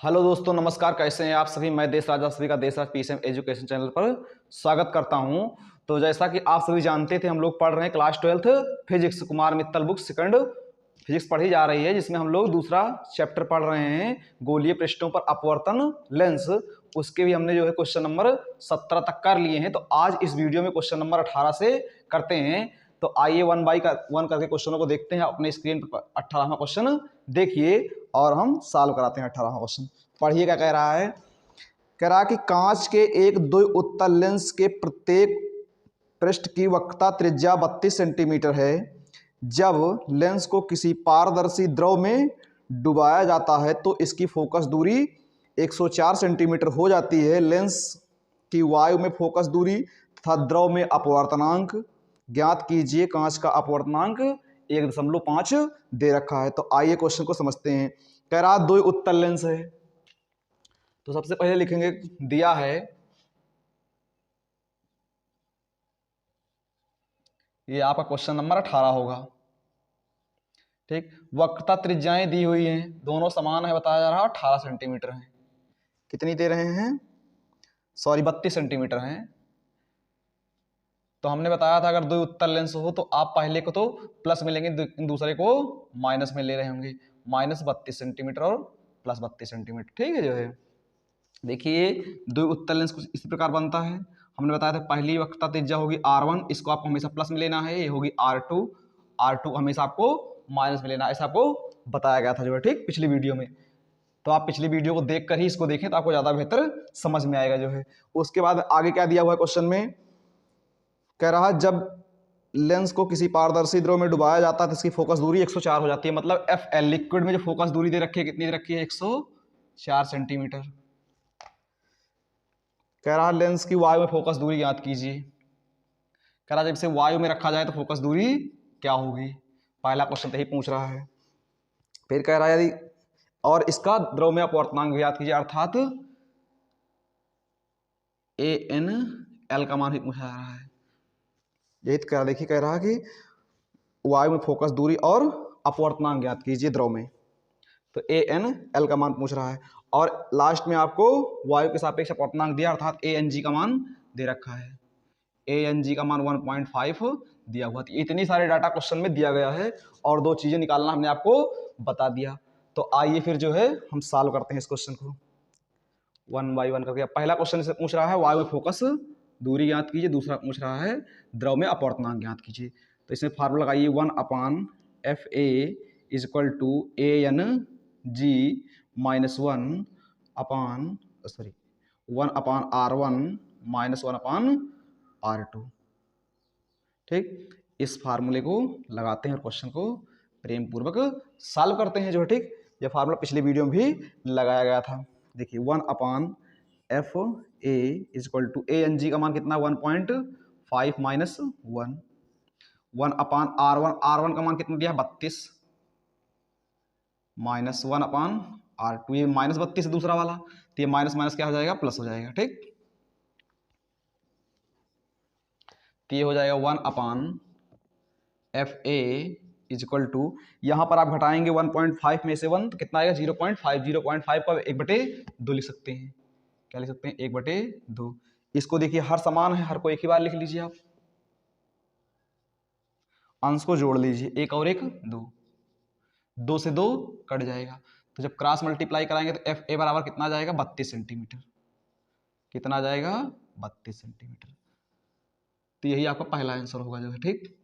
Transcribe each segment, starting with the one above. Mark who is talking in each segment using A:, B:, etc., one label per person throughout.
A: Hello दोस्तों, नमस्कार। कैसे हैं आप सभी। मैं देशराज, आप सभी का देशराज पीएसएम एजुकेशन चैनल पर स्वागत करता हूं। तो जैसा कि आप सभी जानते थे, हम लोग पढ़ रहे हैं class 12 physics. Kumar Mittal book second physics पढ़ी जा रही है, जिसमें हम लोग दूसरा चैप्टर पढ़ रहे हैं, गोलीय पृष्ठों पर अपवर्तन लेंस। उसके भी हमने क्वेश्चन नंबर 17 तक कर लिए हैं। तो आज इस वीडियो में क्वेश्चन नंबर 18 से करते हैं। तो आइए वन बाई वन करके क्वेश्चनों को देखते हैं। अपने स्क्रीन पर 18वां क्वेश्चन देखिए और हम सॉल्व कराते हैं 18वां क्वेश्चन। पढ़िए क्या कह रहा है। कह रहा है कि कांच के एक द्वि उत्तल लेंस के प्रत्येक पृष्ठ की वक्रता त्रिज्या 32 सेंटीमीटर है। जब लेंस को किसी पारदर्शी द्रव में डुबाया जाता है तो इसकी फोकस दूरी 104 सेंटीमीटर हो जाती है। लेंस की वायु में फोकस दूरी तथा द्रव में अपवर्तनांक ज्ञात कीजिए। कांच का अपवर्तनांक 1.5 दे रखा है। तो आइए क्वेश्चन को समझते हैं। कह रहा द्वि उत्तल लेंस है, तो सबसे पहले लिखेंगे, दिया है ये आपका क्वेश्चन नंबर 18 होगा। ठीक, वक्रता त्रिज्याएं दी हुई हैं, दोनों समान है, बताया जा रहा है 18 सेंटीमीटर है। कितनी दे रहे हैं, 32 सेंटीमीटर हैं। तो हमने बताया था अगर दो उत्तल लेंस हो तो आप पहले को तो प्लस में लेंगे, दूसरे को माइनस में ले रहे होंगे। -32 सेंटीमीटर और +32 सेंटीमीटर। ठीक है। देखिए दो उत्तल लेंस कुछ इस प्रकार बनता है। हमने बताया था पहली वक्रता त्रिज्या होगी R1, इसको आपको हमेशा प्लस में लेना है। ये होगी R2, R2 हमेशा आपको माइनस में लेना है, ऐसा आपको बताया गया था ठीक, पिछली वीडियो में। तो आप पिछली वीडियो को देख कर ही इसको देखें तो आपको ज़्यादा बेहतर समझ में आएगा उसके बाद आगे क्या दिया हुआ है क्वेश्चन में। कह रहा जब लेंस को किसी पारदर्शी द्रव में डुबाया जाता है तो इसकी फोकस दूरी 104 हो जाती है। मतलब FL लिक्विड में जो फोकस दूरी दे रखी है, कितनी दे रखी है, 104 सेंटीमीटर। कह रहा लेंस की वायु में फोकस दूरी ज्ञात कीजिए। कह रहा जब इसे वायु में रखा जाए तो फोकस दूरी क्या होगी। पहला क्वेश्चन तो यही पूछ रहा है। फिर कह रहा है यदि और इसका द्रव में अपवर्तनांक ज्ञात कीजिए, अर्थात ANL का मान ही पूछा जा रहा है। यही तो कह देखिए, कह रहा कि वायु में फोकस दूरी और अपवर्तनांक ज्ञात कीजिए द्रव में। तो ANL का मान पूछ रहा है और लास्ट में आपको वायु के सापेक्ष अपवर्तनांक दिया, अर्थात ANG का मान दे रखा है। ANG का मान 1.5 दिया हुआ। इतनी सारे डाटा क्वेश्चन में दिया गया है और दो चीजें निकालना हमने आपको बता दिया। तो आइए फिर हम सॉल्व करते हैं इस क्वेश्चन को वन बाई वन करके। पहला क्वेश्चन से पूछ रहा है वायु में फोकस दूरी ज्ञात कीजिए, दूसरा पूछ रहा है द्रव में अपवर्तनांक ज्ञात कीजिए। तो इसमें फार्मूला लगाइए 1/FA = ANG -1/1/R1 -1/R2। ठीक, इस फार्मूले को लगाते हैं और क्वेश्चन को प्रेम पूर्वक सॉल्व करते हैं ठीक। यह फार्मूला पिछले वीडियो में भी लगाया गया था। देखिए 1/FA = ANG का मान कितना, 1.5 - 1 1/R1, R1 का मान कितना दिया, 32 -1/R2। ये -32 है दूसरा वाला, तो ये माइनस माइनस क्या हो जाएगा, प्लस हो जाएगा। ठीक, तो ये हो जाएगा 1/FA = यहां पर आप घटाएंगे 1.5 में से 1 तो कितना आएगा, 0.5। 0.5 को 1/2 लिख सकते हैं। क्या लिख सकते हैं, 1/2। इसको देखिए हर समान है, हर को एक ही बार लिख लीजिए। आप अंश को जोड़ लीजिए, 1 और 1 2, 2 से 2 कट जाएगा। तो जब क्रॉस मल्टीप्लाई कराएंगे तो FA बराबर कितना आ जाएगा, 32 सेंटीमीटर। कितना आ जाएगा, 32 सेंटीमीटर। तो यही आपका पहला आंसर होगा ठीक।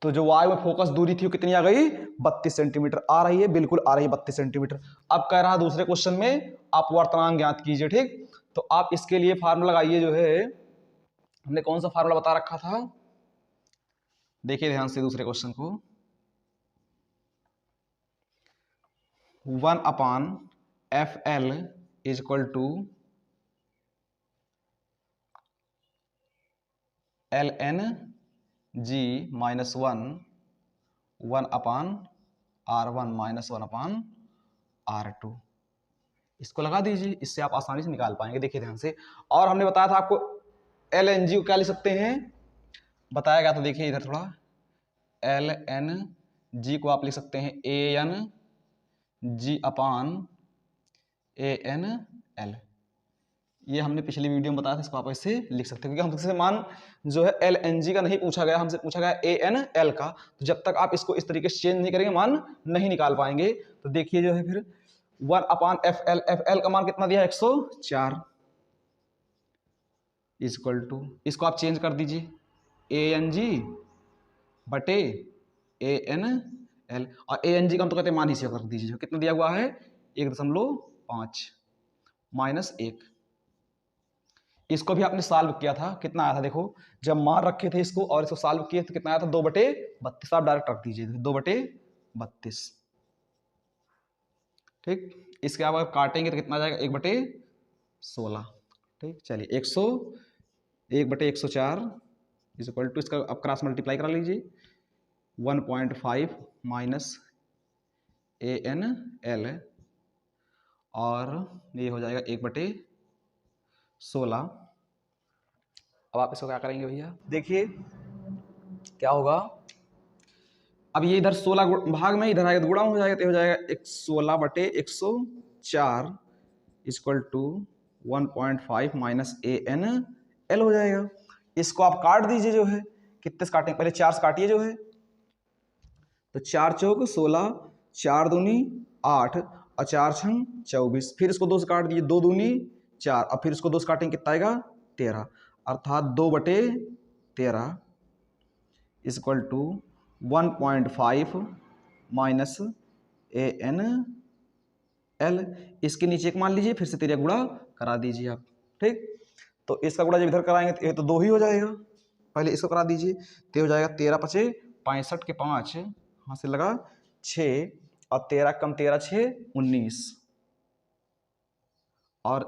A: तो जो वायु में फोकस दूरी थी वो कितनी आ गई, 32 सेंटीमीटर आ रही है, बिल्कुल आ रही है 32 सेंटीमीटर। अब कह रहा है दूसरे क्वेश्चन में अपवर्तनांक ज्ञात कीजिए। ठीक, तो आप इसके लिए फार्मूला लगाइए हमने कौन सा फार्मूला बता रखा था, देखिए ध्यान से दूसरे क्वेश्चन को। 1/FL = LNG -1 1/R1 -1/R2। इसको लगा दीजिए, इससे आप आसानी से निकाल पाएंगे। देखिए ध्यान से। और हमने बताया था आपको LNG को क्या लिख सकते हैं, बताया गया था। देखिए इधर थोड़ा, LNG को आप लिख सकते हैं AN जी अपान ANL। ये हमने पिछली वीडियो में बताया था, इसको आप ऐसे लिख सकते हैं, क्योंकि हमसे मान जो है LNG का नहीं पूछा गया, हमसे पूछा गया ANL का। तो जब तक आप इसको इस तरीके से चेंज नहीं करेंगे मान नहीं निकाल पाएंगे। तो देखिए जो है फिर 1/FL, FL का मान कितना दिया है 104 इक्वल टू, इसको आप चेंज कर दीजिए ANG बटे ANL, और ANG का हम तो कहते हैं मान ही सेव कर दीजिए, जो कितना दिया हुआ है 1.5 माइनस 1। इसको भी आपने सॉल्व किया था, कितना आया था देखो, जब मान रखे थे इसको और इसको सॉल्व किए तो कितना आया था 2/32। आप डायरेक्ट रख दीजिए 2/32। ठीक, इसके आप अगर काटेंगे तो कितना आ जाएगा 1/16। ठीक, चलिए 1/104 इज इक्वल टू, इसका अब क्रॉस मल्टीप्लाई करा लीजिए 1.5 माइनस ANL, और ये हो जाएगा 1/16। अब आप इसको क्या करेंगे भैया, देखिए क्या होगा। अब ये इधर 16 भाग में इधर आएगा तो गुणा हो जाएगा, तो हो जाएगा 16/104 इक्वल टू 1.5 माइनस ANL हो जाएगा। इसको आप काट दीजिए, जो है कितने से काटेंगे, पहले 4 से काटिए जो है, तो 4 चौक 16, 4 दूनी 8 और 4 छंग 24। फिर इसको 2 से काट दीजिए, 2 दूनी 4, और फिर इसको 2 से काटेंगे कितना आएगा 13, अर्थात 2/13 इक्वल टू 1.5 माइनस ANL। इसके नीचे एक मान लीजिए, फिर से 13 गुणा करा दीजिए आप। ठीक, तो इसका गुणा जब इधर कराएंगे तो ये तो 2 ही हो जाएगा, पहले इसको करा दीजिए, तो हो जाएगा 13×5 65 के 5 हाथ से लगा 6, और 13 कम 13 6 19, और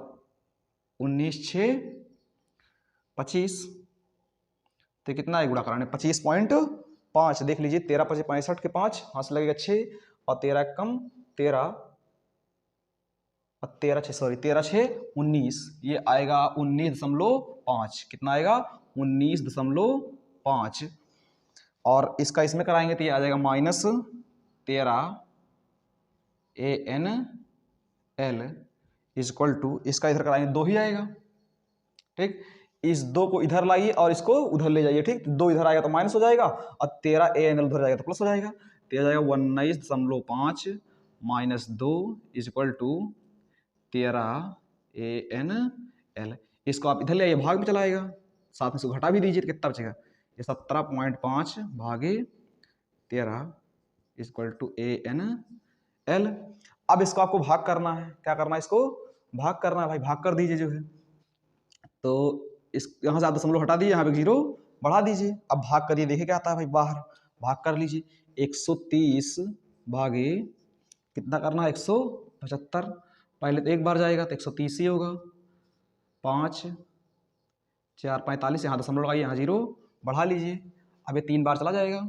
A: 19 6 25, तो कितना है गुणा कराने 25.5। देख लीजिए 13×5 65 के 5 हाथ से लगेगा 6, और 13 कम 13 और 13 6 सॉरी 13 6 19, ये आएगा 19.5। कितना आएगा 19.5, और इसका इसमें कराएंगे तो ये आ जाएगा -13 ANL इक्वल टू, इसका इधर कराएंगे 2 ही आएगा। ठीक, इस 2 को इधर लाइए और इसको उधर ले जाइए। ठीक, 2 इधर आएगा तो माइनस हो जाएगा, और 13 ANL उधर जाएगा तो प्लस हो जाएगा, तो आ जाएगा 19.5 माइनस 2 इक्वल टू 13 ANL। इसको आप इधर ले आइए, भाग में चलाएगा, साथ में इसको घटा भी दीजिए तो कितना बचेगा, ये 17.5 भागे 13 इक्वल टू ANL। अब इसको आपको भाग करना है, क्या करना है, इसको भाग करना है भाई, भाग कर दीजिए जो है। तो इस यहाँ से आप दशमलव हटा दीजिए, यहाँ पे 0 बढ़ा दीजिए, अब भाग करिए, देखिए क्या आता है भाई, बाहर भाग कर लीजिए। 130 भागे कितना करना है 175, पहले तो एक बार जाएगा तो 130 ही होगा, 5 4 45, यहाँ दशमलव लगाइए, यहाँ 0 बढ़ा लीजिए, अब ये 3 बार चला जाएगा,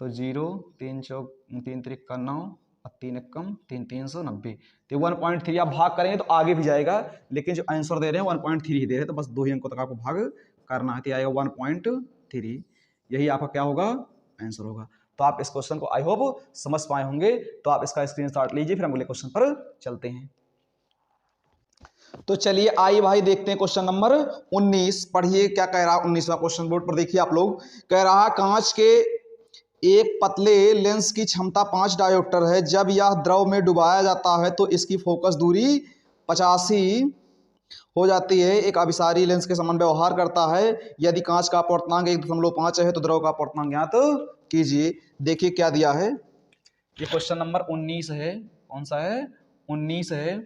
A: तो 0 3 चौक 3 त्रिक का 9 और 3 एकम 3 390, तो 1.3 आप भाग करेंगे तो आगे भी जाएगा, लेकिन जो आंसर दे रहे हैं 1.3 ही दे रहे हैं, तो बस 2 ही अंकों तक आपको भाग करना है, तो आएगा 1.3, यही आपका क्या होगा आंसर होगा। तो आप इस क्वेश्चन को आई होप समझ पाए होंगे, तो आप इसका स्क्रीनशॉट लीजिए, फिर हम अगले क्वेश्चन पर चलते हैं। तो चलिए आइए भाई देखते हैं क्वेश्चन नंबर 19, पढ़िए क्या कह रहा है 19वां क्वेश्चन। बोर्ड पर देखिए आप लोग, कह रहा कांच के एक पतले लेंस की क्षमता 5 डायोप्टर है, जब यह द्रव में डुबाया जाता है तो इसकी फोकस दूरी 85 हो जाती है, एक अभिसारी लेंस के समान व्यवहार करता है, यदि कांच का अपवर्तनांक 1.5 है तो द्रव का अपवर्तनांक ज्ञात कीजिए। देखिए क्या दिया है, ये क्वेश्चन नंबर 19 है, कौन सा है 19 है।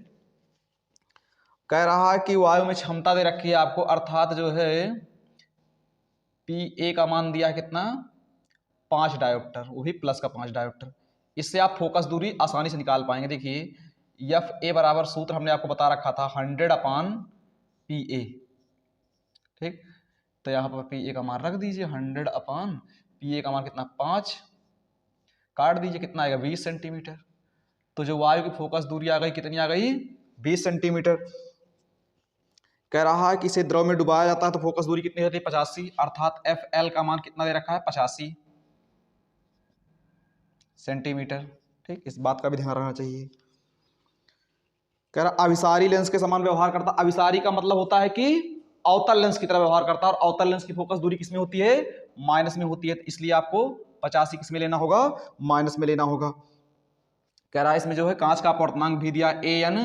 A: कह रहा है कि वायु में क्षमता दे रखी है आपको, अर्थात जो है PA का मान दिया है कितना 5 डायोप्टर, वो भी प्लस का 5 डायोप्टर। इससे आप फोकस दूरी आसानी से निकाल पाएंगे। देखिए FA बराबर सूत्र हमने आपको बता रखा था 100/PA। ठीक, तो यहाँ पर PA का मान रख दीजिए 100/PA का मान कितना 5, काट दीजिए कितना आएगा 20 सेंटीमीटर। तो जो वायु की फोकस दूरी आ गई कितनी आ गई 20 सेंटीमीटर। कह रहा है कि इसे द्रव में डुबाया जाता है तो फोकस दूरी कितनी रहती है 85, अर्थात FL का मान कितना दे रखा है 85 सेंटीमीटर। ठीक, इस बात का भी ध्यान रखना चाहिए। कह रहा अभिसारी लेंस के समान व्यवहार करता। अभिसारी का मतलब होता है कि अवतल लेंस की तरह व्यवहार करता है, और अवतल लेंस की फोकस दूरी किसमें होती है? माइनस में होती है, इसलिए आपको 50 किस में लेना होगा? माइनस में लेना होगा। कह रहा है इसमें जो है कांच का अपवर्तनांक भी दिया AN,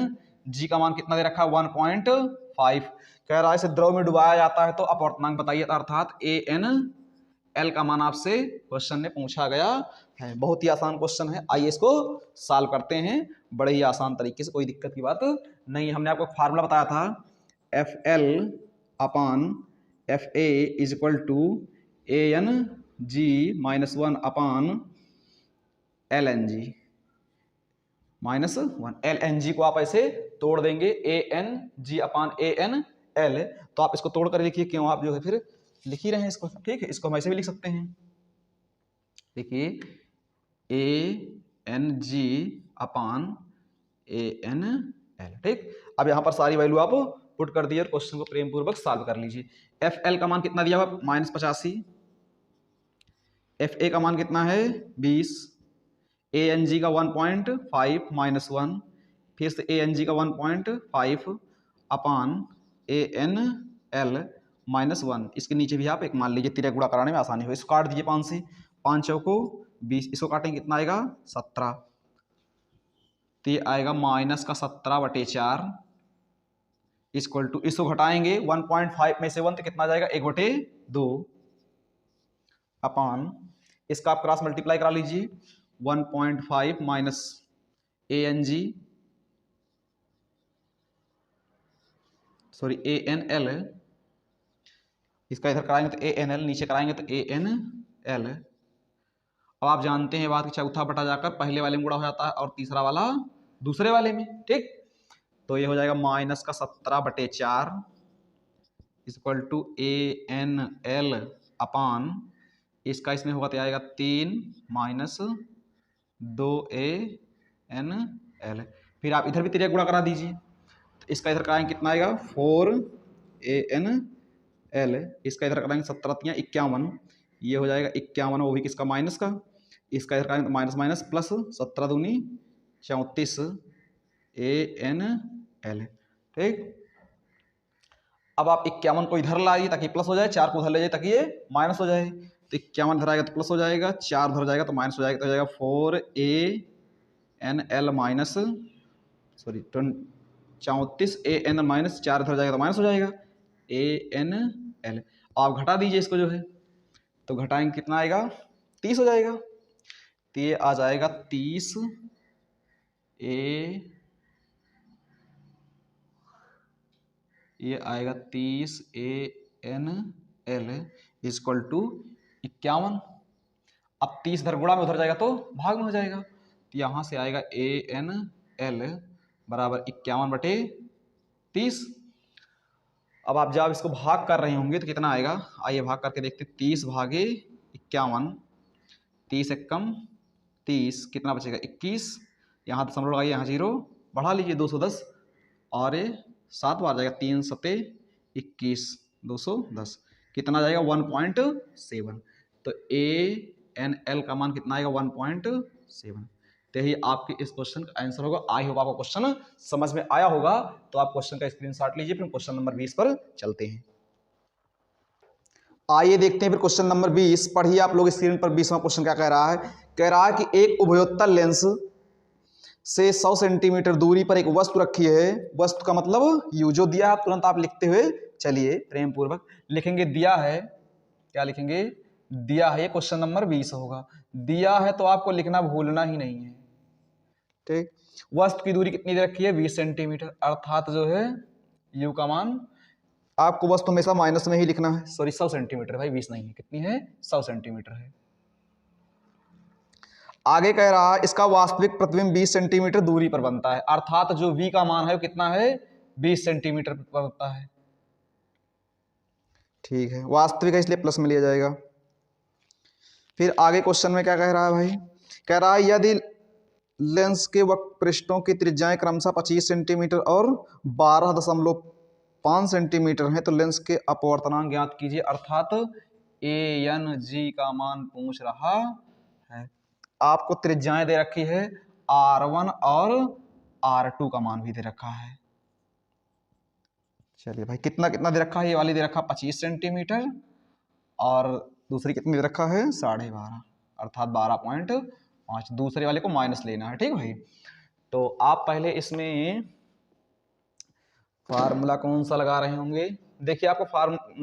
A: G का मान कितना दे रखा है? 1.5। कह रहा है इसे द्रव में डुबाया जाता है तो अपवर्तनांक बताइए, अर्थात ANL का मान आपसे क्वेश्चन में पूछा गया है। बहुत ही आसान क्वेश्चन है, आइए इसको सॉल्व करते हैं बड़े ही आसान तरीके से, कोई दिक्कत की बात नहीं है। हमने आपको फार्मूला बताया था, FL upon FA is equal to ANG minus 1 upon LNG minus 1। LNG को आप ऐसे तोड़ देंगे, ANG अपान ANL, तो आप इसको तोड़ कर लिखिए, क्यों आप जो है फिर लिख ही रहे हैं इसको, ठीक है। इसको हम ऐसे भी लिख सकते हैं, देखिए ANG अपान ANL, ठीक। अब यहां पर सारी वैल्यू आप पुट कर दिए और क्वेश्चन को प्रेम पूर्वक सॉल्व कर लीजिए। FL का मान कितना दिया हुआ? -85। FA का मान कितना है? 20। ANG का 1.5 माइनस 1, फिर से ANG का 1.5 अपान ANL माइनस 1। इसके नीचे भी आप एक मान लीजिए, तिरक गुणा कराने में आसानी हो। इसको काट दीजिए 5 से, 5 चौको 20, इसको काटेंगे कितना आएगा? 17। तो ये आएगा -17/4 इक्वल टू, इसको घटाएंगे 1.5 में से 1 तो कितना जाएगा? 1/2 अपान, इसका आप क्रॉस मल्टीप्लाई करा लीजिए, 1.5 माइनस ANG सॉरी ANL, इसका इधर कराएंगे तो ANL, नीचे कराएंगे तो ANL। अब आप जानते हैं बात कि चौथा बटा जाकर पहले वाले में गुणा हो जाता है और तीसरा वाला दूसरे वाले में, ठीक। तो ये हो जाएगा -17/4 इक्वल टू ANL अपान, इसका इसमें होगा तो आएगा 3 माइनस 2ANL। फिर आप इधर भी तिर्यक गुणा करा दीजिए, तो इसका इधर कराएंगे कितना आएगा? 4ANL। इसका इधर कराएंगे 17 × 51, ये हो जाएगा 51, वो भी किसका? माइनस का। इसका इधर कराएंगे तो माइनस माइनस प्लस, 17 दूनी 34 ANL, ठीक। अब आप 51 को इधर लाइए ताकि प्लस हो जाए, 4 को उधर ले जाए ताकि ये माइनस हो जाए। तो 51 इधर आएगा तो प्लस हो जाएगा, 4 उधर जाएगा तो माइनस हो जाएगा, तो हो जाएगा 4ANL minus sorry 34 ANL minus 4 इधर जाएगा तो माइनस हो जाएगा ANL। आप घटा दीजिए इसको जो है, तो घटाएंगे कितना आएगा? 30 हो जाएगा। तो ये आ जाएगा 30 ये आएगा 30 ANL इक्वल टू 51। अब 30 इधर गुणा में उधर जाएगा तो भाग में हो जाएगा, तो यहाँ से आएगा ANL बराबर 51/30। अब आप जब इसको भाग कर रहे होंगे तो कितना आएगा? आइए भाग करके देखते, 30 भागे 51, 30 एकम 30, कितना बचेगा? 21। यहाँ दशमलव लगाइए, यहाँ 0 बढ़ा लीजिए 210, और 7 बार जाएगा, 3 सते 21, 210, कितना जाएगा? 1.7। तो ANL का मान कितना आएगा? 1.7। तो यही आपके इस क्वेश्चन का आंसर होगा। आई होप आपको क्वेश्चन समझ में आया होगा। तो आप क्वेश्चन का स्क्रीनशॉट लीजिए, फिर क्वेश्चन नंबर 20 पर चलते हैं। आइए देखते हैं फिर क्वेश्चन नंबर 20। पढ़िए आप लोग स्क्रीन पर 20वां क्वेश्चन क्या कह रहा है। कह रहा है कि एक उभयोत्तल लेंस से 100 सेंटीमीटर दूरी पर एक वस्तु रखी है। वस्तु का मतलब यू, जो दिया है तुरंत आप लिखते हुए चलिए, प्रेम पूर्वक लिखेंगे। दिया है, क्या लिखेंगे? दिया है, ये क्वेश्चन नंबर 20 होगा। दिया है तो आपको लिखना भूलना ही नहीं है, ठीक। वस्तु की दूरी कितनी दे रखी है? 20 सेंटीमीटर, अर्थात जो है यू का मान आपको वस्तु हमेशा माइनस में ही लिखना है। सॉरी 100 सेंटीमीटर भाई, 20 नहीं है, कितनी है? 100 सेंटीमीटर है। आगे कह रहा है इसका वास्तविक प्रतिबिंब 20 सेंटीमीटर दूरी पर बनता है, अर्थात जो V का मान है वो कितना है? 20 सेंटीमीटर पर बनता है, ठीक है। वास्तविक है इसलिए प्लस में लिया जाएगा। फिर आगे क्वेश्चन में क्या कह रहा है भाई? कह रहा है यदि लेंस के वक्र पृष्ठों की त्रिज्याएं क्रमशः 25 सेंटीमीटर और 12.5 सेंटीमीटर है तो लेंस के अपवर्तनांक ज्ञात कीजिए, अर्थात ANG का मान पूछ रहा है। आपको त्रिज्याएं दे रखी है R1 और R2 का मान भी दे रखा है। चलिए भाई, कितना कितना दे रखा है, ये वाली दे रखा 25 सेंटीमीटर और दूसरी कितनी दे रखा है 12.5 अर्थात 12.5। दूसरे वाले को माइनस लेना है, ठीक भाई। तो आप पहले इसमें फार्मूला कौन सा लगा रहे होंगे, देखिए आपको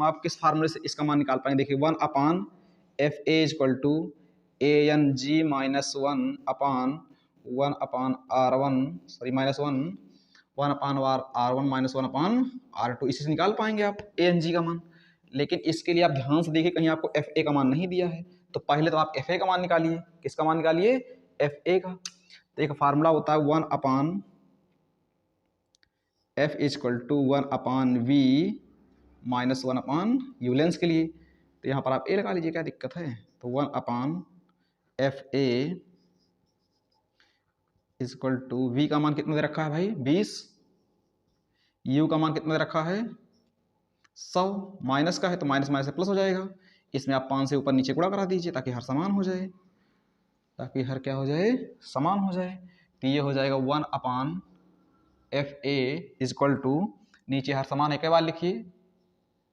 A: आप किस फार्मूले से इसका मान निकाल पाएंगे। देखिए 1/FA equal to ANG minus 1/1/R1 sorry minus 1/R1 minus 1/R2, इसी से निकाल पाएंगे आप ANG का मान। लेकिन इसके लिए आप ध्यान से देखिए, कहीं आपको FA का मान नहीं दिया है, तो पहले तो आप FA का मान निकालिए। किसका मान निकालिए, FA का। तो एक फार्मूला होता है 1/F equal to 1/V minus 1/U lens के लिए। तो यहाँ पर आप A लगा लीजिए, क्या दिक्कत है। तो 1/FA इक्वल टू V का मान कितना दे रखा है भाई 20, U का मान कितना दे रखा है 100, माइनस का है तो माइनस माइनस से प्लस हो जाएगा। इसमें आप 5 से ऊपर नीचे गुणा करा दीजिए ताकि हर समान हो जाए, ताकि हर क्या हो जाए, समान हो जाए। तो ये हो जाएगा 1/FA इक्वल टू, नीचे हर समान एक बार लिखिए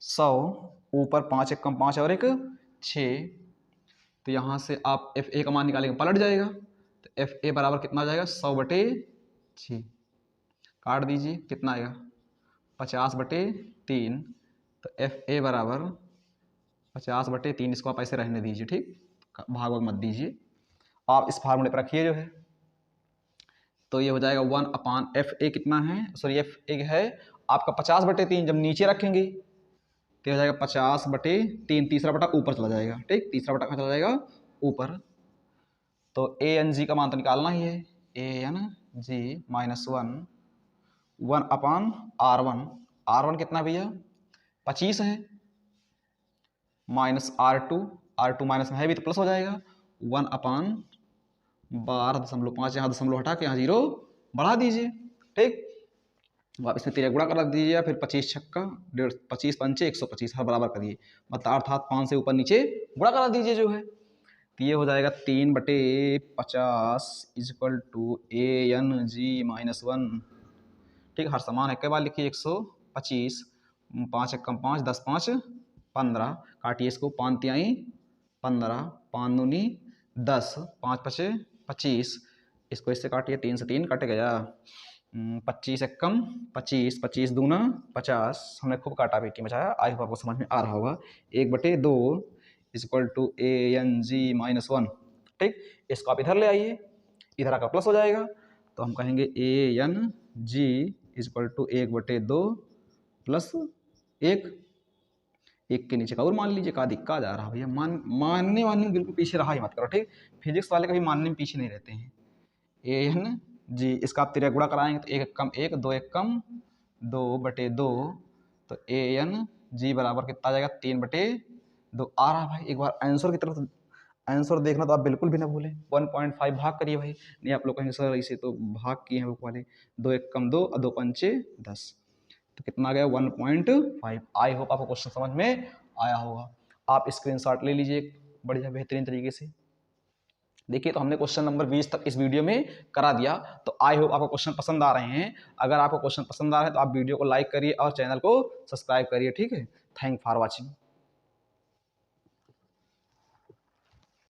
A: 100, ऊपर 5 एक कम 5 और एक 6। तो यहाँ से आप FA का मान निकालेंगे, पलट जाएगा। तो FA बराबर कितना आ जाएगा 100/6, काट दीजिए कितना आएगा 50/3। तो FA बराबर 50/3, इसको आप ऐसे रहने दीजिए, ठीक, भाग भाग मत दीजिए, आप इस फार्मूले पर रखिए जो है। तो ये हो जाएगा 1/FA कितना है, सॉरी FA है आपका 50/3, जब नीचे रखेंगे तो हो जाएगा 50/3, तीसरा बटा ऊपर चला जाएगा, ठीक, तीसरा बटा कहाँ चला जाएगा, ऊपर। तो ANG का मान तो निकालना ही है, ANG माइनस 1/R1 कितना भैया 25 है, माइनस R2 माइनस में है भी तो प्लस हो जाएगा 1/12.5, यहाँ दशमलव हटा के यहाँ 0 बढ़ा दीजिए, ठीक। आप इसमें 13 गुणा करा दीजिए, फिर 25 छक्का 25 पंचे 125 हर बराबर करिए, मतलब अर्थात 5 से ऊपर नीचे गुणा करा दीजिए जो है। तो ये हो जाएगा 3/50 इक्वल टू ANG माइनस 1, ठीक, हर समान है, कई बार लिखिए 125, 5 एक कम 5, 10 5 15, काटिए इसको, 5 तिहाई 15, 5 दूनी 10, 5 पचे 25, इसको इससे काटिए, 3 से 3 कट गया, 25 एक कम 25, 25 दूना 50, हमने खूब काटा बेटी बचाया, आई होप आपको समझ में आ रहा होगा। 1/2 इक्वल टू ANG माइनस 1, ठीक, इसको आप इधर ले आइए, इधर आकर प्लस हो जाएगा। तो हम कहेंगे ANG इक्वल टू 1/2 प्लस 1 के नीचे का और मान लीजिए, का दिक्कत आ रहा भैया, मानने में बिल्कुल पीछे रहा ही मत करो, ठीक, फिजिक्स वाले कभी मानने में पीछे नहीं रहते हैं। ANG, इसका आप 13 गुणा कराएंगे तो 1 एक कम 1, 2 एक कम 2/2, तो ANG बराबर कितना आ जाएगा 3/2 आ रहा भाई। एक बार आंसर की तरफ आंसर देखना तो आप बिल्कुल भी ना भूलें। 1.5 भाग करिए भाई, नहीं आप लोग कहेंगे सर इसे तो भाग किए हैं बुक वाले, 2 एक कम 2 और 2 पंचे 10, तो कितना आ गया 1.5। आई होप आपको क्वेश्चन समझ में आया होगा। आप स्क्रीनशॉट ले लीजिए बढ़िया बेहतरीन तरीके से। देखिए तो हमने क्वेश्चन नंबर 20 तक इस वीडियो में करा दिया। तो आई होप आपको क्वेश्चन पसंद आ रहे हैं। अगर आपको क्वेश्चन पसंद आ रहे हैं तो आप वीडियो को लाइक करिए और चैनल को सब्सक्राइब करिए, ठीक है। Thank for watching.